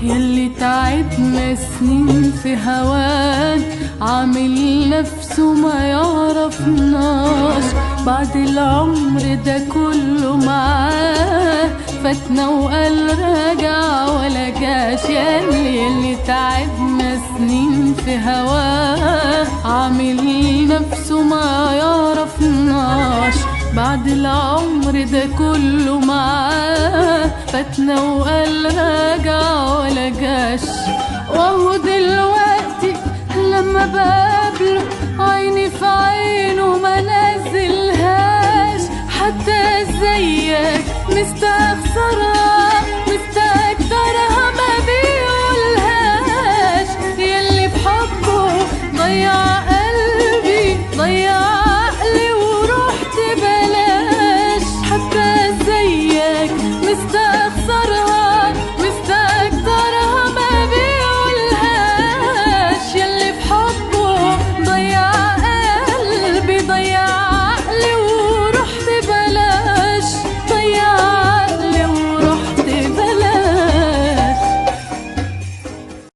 ياللي تعبنا سنين في هوان، عامل نفسه ما يعرفناش. بعد العمر ده كله معاه فاتنا وقال راجع ولا جاش. ياللي تعبنا سنين في هواه، عامل نفسه ما يعرفناش. بعد العمر ده كله معاه فاتنا وقال راجع ولا جاش. وهو دلوقتي لما بقابله عيني في عينه ما نزلهاش. حتى زيك مستخسرها مستكترها ما بيقولهاش. ياللي في حبه ضيع قلبي ضيع عقلي ورحت بلاش. حتى زيك مستخسرها